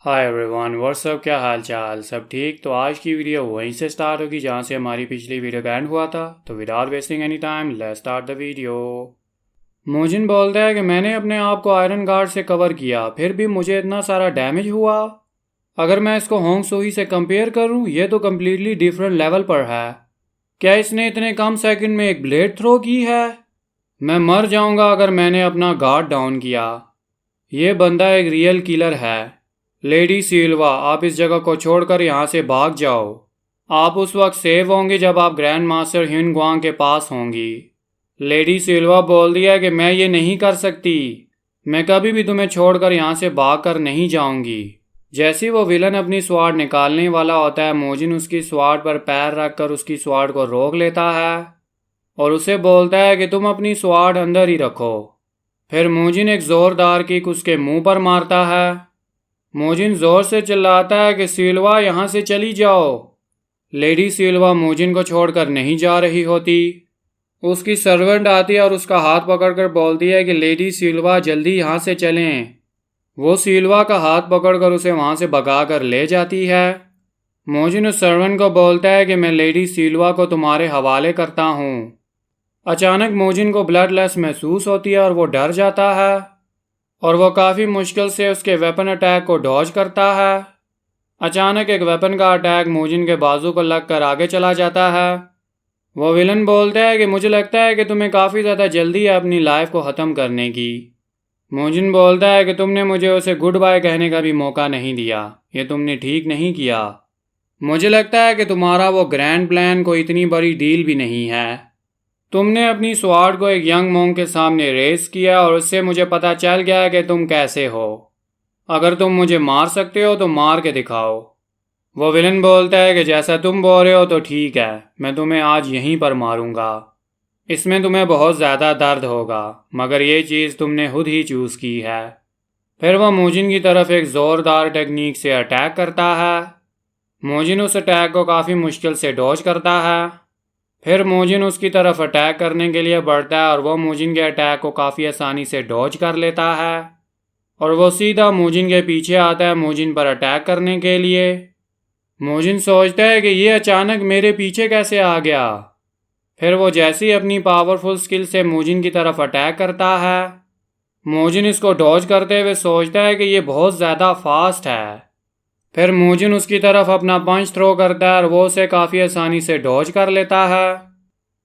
Hi everyone, WhatsApp, क्या हाल चाल, सब ठीक। तो आज की वीडियो वहीं से स्टार्ट होगी जहाँ से हमारी पिछली वीडियो का एंड हुआ था। तो without wasting any time let's start the video. मोजिन बोलता है कि मैंने अपने आप को आयरन गार्ड से कवर किया, फिर भी मुझे इतना सारा डैमेज हुआ। अगर मैं इसको होंग सोही से कंपेयर करूँ, ये तो कम्प्लीटली डिफरेंट लेवल पर है। क्या इसने इतने कम सेकंड में एक ब्लेड थ्रो की है? मैं मर जाऊंगा अगर मैंने अपना गार्ड डाउन किया। ये बंदा एक रियल किलर है। लेडी सिल्वा, आप इस जगह को छोड़कर यहाँ से भाग जाओ। आप उस वक्त सेव होंगे जब आप ग्रैंड मास्टर ह्यून ग्वांग के पास होंगी। लेडी सिल्वा बोल दिया कि मैं ये नहीं कर सकती। मैं कभी भी तुम्हें छोड़कर यहाँ से भाग कर नहीं जाऊंगी। जैसे वो विलन अपनी स्वाड निकालने वाला होता है, मोजिन उसकी स्वाड पर पैर रखकर उसकी स्वाड को रोक लेता है और उसे बोलता है कि तुम अपनी स्वाड अंदर ही रखो। फिर मोजिन एक जोरदार किक उसके मुंह पर मारता है। मोजिन जोर से चिल्लाता है कि सिल्वा, यहाँ से चली जाओ। लेडी सिल्वा मोजिन को छोड़कर नहीं जा रही होती। उसकी सर्वेंट आती है और उसका हाथ पकड़कर बोलती है कि लेडी सिल्वा, जल्दी यहाँ से चलें। वो सिल्वा का हाथ पकड़कर उसे वहाँ से भगा कर ले जाती है। मोजिन उस सर्वेंट को बोलता है कि मैं लेडी सिल्वा को तुम्हारे हवाले करता हूँ। अचानक मोजिन को ब्लडलेस महसूस होती है और वो डर जाता है और वो काफ़ी मुश्किल से उसके वेपन अटैक को डॉज करता है। अचानक एक वेपन का अटैक मोजिन के बाजू को लगकर आगे चला जाता है। वो विलन बोलता है कि मुझे लगता है कि तुम्हें काफ़ी ज़्यादा जल्दी है अपनी लाइफ को ख़त्म करने की। मोजिन बोलता है कि तुमने मुझे उसे गुड बाय कहने का भी मौका नहीं दिया। ये तुमने ठीक नहीं किया। मुझे लगता है कि तुम्हारा वो ग्रैंड प्लान कोई इतनी बड़ी डील भी नहीं है। तुमने अपनी स्वाड को एक यंग मोंग के सामने रेस किया और उससे मुझे पता चल गया कि तुम कैसे हो। अगर तुम मुझे मार सकते हो तो मार के दिखाओ। वो विलन बोलता है कि जैसा तुम बोल रहे हो तो ठीक है, मैं तुम्हें आज यहीं पर मारूंगा। इसमें तुम्हें बहुत ज़्यादा दर्द होगा, मगर ये चीज़ तुमने खुद ही चूज़ की है। फिर वह मोजिन की तरफ एक ज़ोरदार टेक्निक से अटैक करता है। मोजिन उस अटैक को काफ़ी मुश्किल से डॉज करता है। फिर मोजिन उसकी तरफ अटैक करने के लिए बढ़ता है और वह मोजिन के अटैक को काफ़ी आसानी से डॉज कर लेता है और वो सीधा मोजिन के पीछे आता है मोजिन पर अटैक करने के लिए। मोजिन सोचता है कि ये अचानक मेरे पीछे कैसे आ गया। फिर वो जैसे ही अपनी पावरफुल स्किल से मोजिन की तरफ अटैक करता है, मोजिन इसको डॉज करते हुए सोचता है कि ये बहुत ज़्यादा फास्ट है। फिर मोजिन उसकी तरफ अपना पंच थ्रो करता है और वो उसे काफ़ी आसानी से डॉज कर लेता है।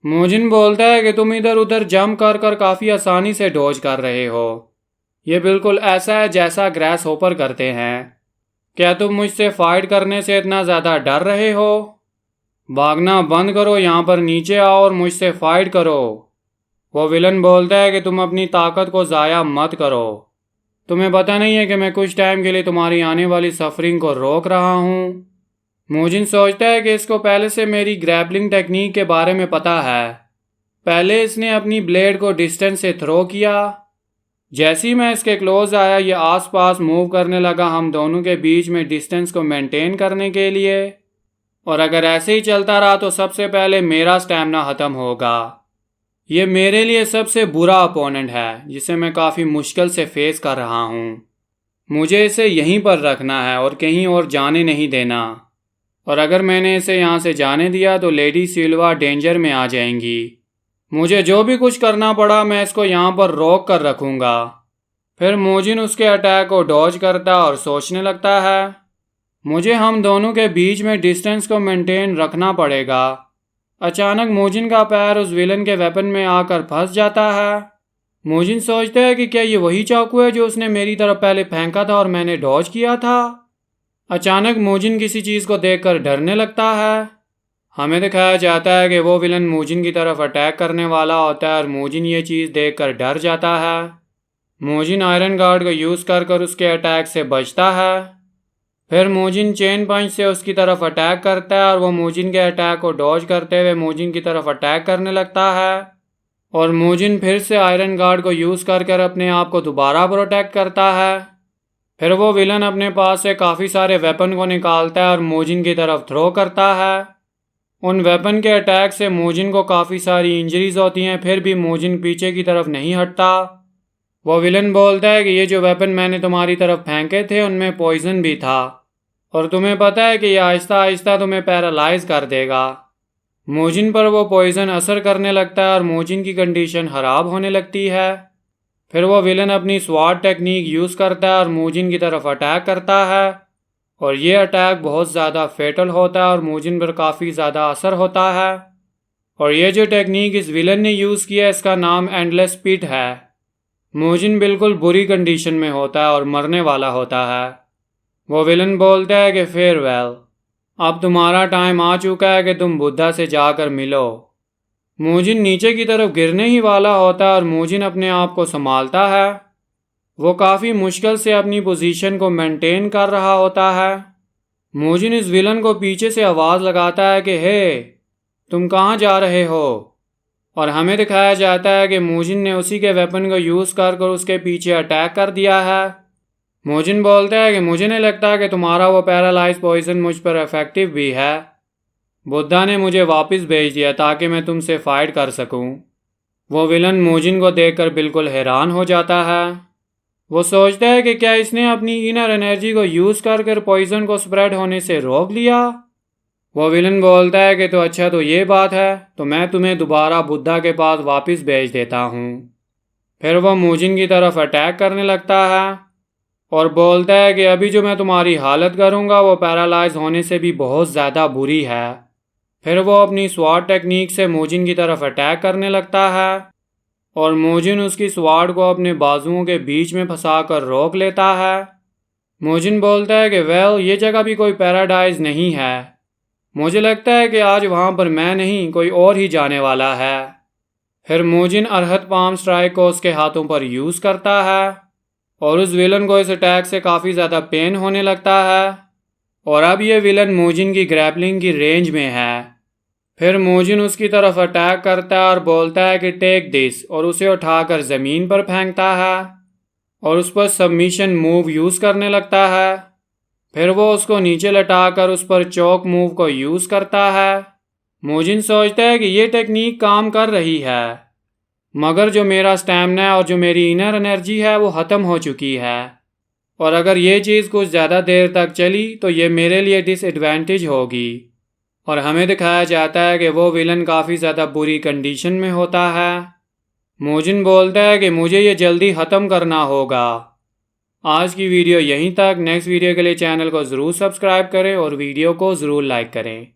मोजिन बोलता है कि तुम इधर उधर जंप कर कर काफ़ी आसानी से डॉज कर रहे हो। ये बिल्कुल ऐसा है जैसा ग्रास होपर करते हैं। क्या तुम मुझसे फाइट करने से इतना ज़्यादा डर रहे हो? भागना बंद करो, यहाँ पर नीचे आओ और मुझसे फाइट करो। वो विलन बोलता है कि तुम अपनी ताकत को ज़ाया मत करो। तुम्हें पता नहीं है कि मैं कुछ टाइम के लिए तुम्हारी आने वाली सफरिंग को रोक रहा हूँ। मोजिन सोचता है कि इसको पहले से मेरी ग्रैपलिंग टेक्निक के बारे में पता है। पहले इसने अपनी ब्लेड को डिस्टेंस से थ्रो किया। जैसे ही मैं इसके क्लोज आया, ये आसपास मूव करने लगा हम दोनों के बीच में डिस्टेंस को मेंटेन करने के लिए। और अगर ऐसे ही चलता रहा तो सबसे पहले मेरा स्टैमिना ख़त्म होगा। ये मेरे लिए सबसे बुरा अपोनेंट है जिसे मैं काफ़ी मुश्किल से फेस कर रहा हूँ। मुझे इसे यहीं पर रखना है और कहीं और जाने नहीं देना। और अगर मैंने इसे यहाँ से जाने दिया तो लेडी सिल्वा डेंजर में आ जाएंगी। मुझे जो भी कुछ करना पड़ा मैं इसको यहाँ पर रोक कर रखूँगा। फिर मोजिन उसके अटैक को डॉज करता और सोचने लगता है, मुझे हम दोनों के बीच में डिस्टेंस को मेंटेन रखना पड़ेगा। अचानक मोजिन का पैर उस विलन के वेपन में आकर फंस जाता है। मोजिन सोचता है कि क्या ये वही चाकू है जो उसने मेरी तरफ पहले फेंका था और मैंने डॉज किया था। अचानक मोजिन किसी चीज़ को देखकर डरने लगता है। हमें दिखाया जाता है कि वो विलन मोजिन की तरफ अटैक करने वाला होता है और मोजिन ये चीज़ देखकर डर जाता है। मोजिन आयरन गार्ड को यूज़ कर उसके अटैक से बचता है। फिर मोजिन चेन पंच से उसकी तरफ अटैक करता है और वो मोजिन के अटैक को डॉज करते हुए मोजिन की तरफ अटैक करने लगता है और मोजिन फिर से आयरन गार्ड को यूज़ कर अपने आप को दोबारा प्रोटेक्ट करता है। फिर वो विलन अपने पास से काफ़ी सारे वेपन को निकालता है और मोजिन की तरफ थ्रो करता है। उन वेपन के अटैक से मोजिन को काफ़ी सारी इंजरीज होती हैं, फिर भी मोजिन पीछे की तरफ नहीं हटता। वो विलन बोलता है कि ये जो वेपन मैंने तुम्हारी तरफ फेंके थे उनमें पॉइजन भी था और तुम्हें पता है कि ये आहिस्ता आहिस्ता तुम्हें पैरालाइज कर देगा। मोजिन पर वो पॉइजन असर करने लगता है और मोजिन की कंडीशन खराब होने लगती है। फिर वो विलन अपनी स्वाट टेक्निक यूज़ करता है और मोजिन की तरफ अटैक करता है और ये अटैक बहुत ज़्यादा फेटल होता है और मोजिन पर काफ़ी ज़्यादा असर होता है। और ये जो टेक्निक इस विलन ने यूज़ किया इसका नाम एंडलेस पिट है। मोजिन बिल्कुल बुरी कंडीशन में होता है और मरने वाला होता है। वो विलन बोलता है कि फेयरवेल, अब तुम्हारा टाइम आ चुका है कि तुम बुद्धा से जाकर मिलो। मोजिन नीचे की तरफ गिरने ही वाला होता है और मोजिन अपने आप को संभालता है। वो काफ़ी मुश्किल से अपनी पोजीशन को मेंटेन कर रहा होता है। मोजिन इस विलन को पीछे से आवाज़ लगाता है कि हे, तुम कहाँ जा रहे हो। और हमें दिखाया जाता है कि मोजिन ने उसी के वेपन को यूज़ कर उसके पीछे अटैक कर दिया है। मोजिन बोलता है कि मुझे नहीं लगता कि तुम्हारा वो पैरालाइज पॉइजन मुझ पर इफेक्टिव भी है। बुद्धा ने मुझे वापस भेज दिया ताकि मैं तुमसे फाइट कर सकूं। वो विलन मोजिन को देखकर बिल्कुल हैरान हो जाता है। वो सोचता है कि क्या इसने अपनी इनर एनर्जी को यूज़ कर पॉइजन को स्प्रेड होने से रोक लिया। वो विलन बोलता है कि तो अच्छा तो ये बात है, तो मैं तुम्हें दोबारा बुद्धा के पास वापस भेज देता हूँ। फिर वो मोजिन की तरफ अटैक करने लगता है और बोलता है कि अभी जो मैं तुम्हारी हालत करूँगा वो पैरालाइज होने से भी बहुत ज़्यादा बुरी है। फिर वो अपनी स्वाट टेक्निक से मोजिन की तरफ अटैक करने लगता है और मोजिन उसकी स्वाट को अपने बाजुओं के बीच में फंसाकर रोक लेता है। मोजिन बोलता है कि वेल, ये जगह भी कोई पैराडाइज नहीं है। मुझे लगता है कि आज वहाँ पर मैं नहीं कोई और ही जाने वाला है। फिर मोजिन अरहत पाम स्ट्राइक को उसके हाथों पर यूज़ करता है और उस विलन को इस अटैक से काफ़ी ज़्यादा पेन होने लगता है और अब ये विलन मोजिन की ग्रैपलिंग की रेंज में है। फिर मोजिन उसकी तरफ अटैक करता है और बोलता है कि टेक दिस, और उसे उठाकर ज़मीन पर फेंकता है और उस पर सबमिशन मूव यूज़ करने लगता है। फिर वो उसको नीचे लटाकर उस पर चौक मूव को यूज़ करता है। मोजिन सोचता है कि ये टेक्निक काम कर रही है, मगर जो मेरा स्टैमिना और जो मेरी इनर एनर्जी है वो ख़त्म हो चुकी है और अगर ये चीज़ कुछ ज़्यादा देर तक चली तो ये मेरे लिए डिसएडवांटेज होगी। और हमें दिखाया जाता है कि वो विलन काफ़ी ज़्यादा बुरी कंडीशन में होता है। मोजिन बोलता है कि मुझे ये जल्दी ख़त्म करना होगा। आज की वीडियो यहीं तक। नेक्स्ट वीडियो के लिए चैनल को ज़रूर सब्सक्राइब करें और वीडियो को ज़रूर लाइक करें।